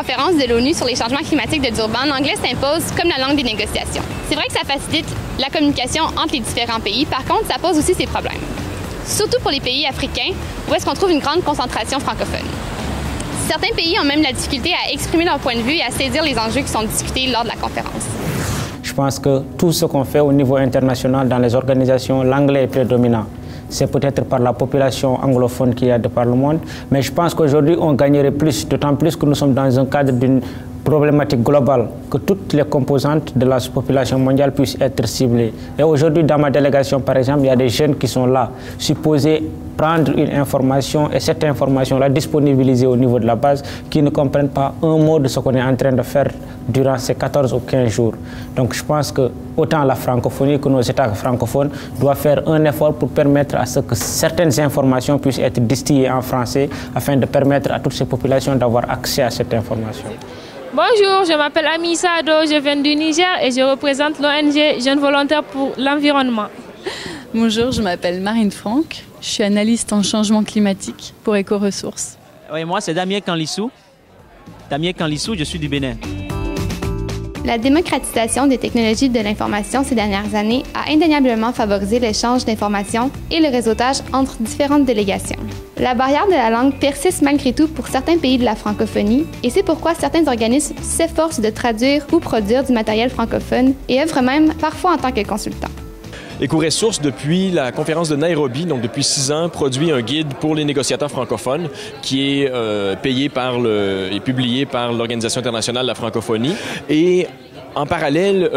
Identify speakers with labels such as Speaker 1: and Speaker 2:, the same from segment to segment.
Speaker 1: conférence de l'ONU sur les changements climatiques de Durban, l'anglais s'impose comme la langue des négociations. C'est vrai que ça facilite la communication entre les différents pays, par contre, ça pose aussi ses problèmes. Surtout pour les pays africains, où est-ce qu'on trouve une grande concentration francophone. Certains pays ont même la difficulté à exprimer leur point de vue et à saisir les enjeux qui sont discutés lors de la conférence.
Speaker 2: Je pense que tout ce qu'on fait au niveau international dans les organisations, l'anglais est prédominant. C'est peut-être par la population anglophone qu'il y a de par le monde, mais je pense qu'aujourd'hui on gagnerait plus, d'autant plus que nous sommes dans un cadre d'une problématique globale, que toutes les composantes de la population mondiale puissent être ciblées. Et aujourd'hui, dans ma délégation, par exemple, il y a des jeunes qui sont là, supposés prendre une information et cette information la disponibiliser au niveau de la base, qui ne comprennent pas un mot de ce qu'on est en train de faire durant ces 14 ou 15 jours. Donc je pense que autant la francophonie que nos États francophones doivent faire un effort pour permettre à ce que certaines informations puissent être distillées en français afin de permettre à toutes ces populations d'avoir accès à cette information.
Speaker 3: Bonjour, je m'appelle Amissa Ado, je viens du Niger et je représente l'ONG Jeunes Volontaires pour l'Environnement.
Speaker 4: Bonjour, je m'appelle Marine Franck, je suis analyste en changement climatique pour Éco-Ressources.
Speaker 5: Oui, moi c'est Damien Canlissou. Damien Canlissou, je suis du Bénin.
Speaker 1: La démocratisation des technologies de l'information ces dernières années a indéniablement favorisé l'échange d'informations et le réseautage entre différentes délégations. La barrière de la langue persiste malgré tout pour certains pays de la francophonie et c'est pourquoi certains organismes s'efforcent de traduire ou produire du matériel francophone et œuvrent même parfois en tant que consultants.
Speaker 6: Éco-Ressources, depuis la conférence de Nairobi, donc depuis 6 ans, produit un guide pour les négociateurs francophones qui est payé et publié par l'Organisation internationale de la francophonie. Et en parallèle,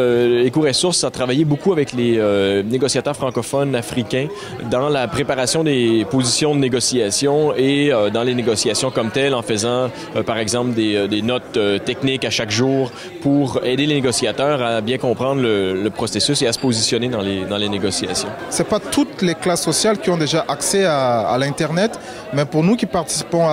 Speaker 6: Éco-Ressources a travaillé beaucoup avec les négociateurs francophones africains dans la préparation des positions de négociation et dans les négociations comme telles, en faisant, par exemple, des notes techniques à chaque jour pour aider les négociateurs à bien comprendre le processus et à se positionner dans les négociations.
Speaker 7: Ce n'est pas toutes les classes sociales qui ont déjà accès à l'Internet, mais pour nous qui participons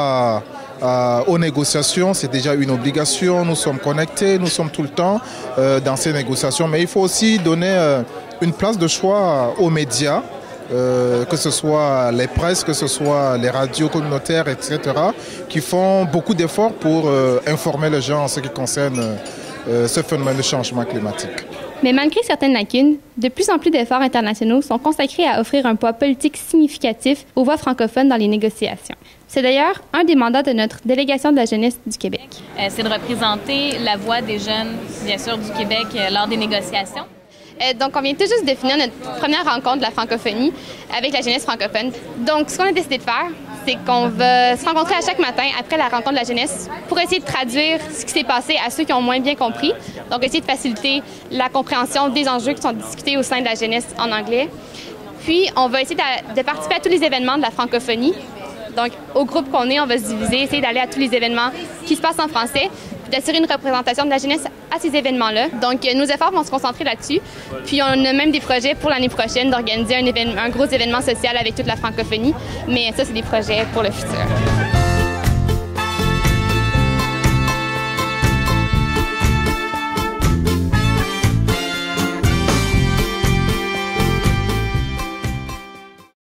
Speaker 7: aux négociations, c'est déjà une obligation. Nous sommes connectés, nous sommes tout le temps dans ces négociations. Mais il faut aussi donner une place de choix aux médias, que ce soit les presses, que ce soit les radios communautaires, etc., qui font beaucoup d'efforts pour informer les gens en ce qui concerne ce phénomène de changement climatique.
Speaker 1: Mais malgré certaines lacunes, de plus en plus d'efforts internationaux sont consacrés à offrir un poids politique significatif aux voix francophones dans les négociations. C'est d'ailleurs un des mandats de notre délégation de la jeunesse du Québec.
Speaker 8: C'est de représenter la voix des jeunes, bien sûr, du Québec lors des négociations.
Speaker 1: Donc, on vient tout juste de finir notre première rencontre de la francophonie avec la jeunesse francophone. Donc, ce qu'on a décidé de faire, c'est qu'on va se rencontrer à chaque matin après la rencontre de la jeunesse pour essayer de traduire ce qui s'est passé à ceux qui ont moins bien compris. Donc, essayer de faciliter la compréhension des enjeux qui sont discutés au sein de la jeunesse en anglais. Puis, on va essayer de participer à tous les événements de la francophonie. Donc, au groupe qu'on est, on va se diviser, essayer d'aller à tous les événements qui se passent en français, puis d'assurer une représentation de la jeunesse à ces événements-là. Donc, nos efforts vont se concentrer là-dessus. Puis, on a même des projets pour l'année prochaine d'organiser un gros événement social avec toute la francophonie. Mais ça, c'est des projets pour le futur.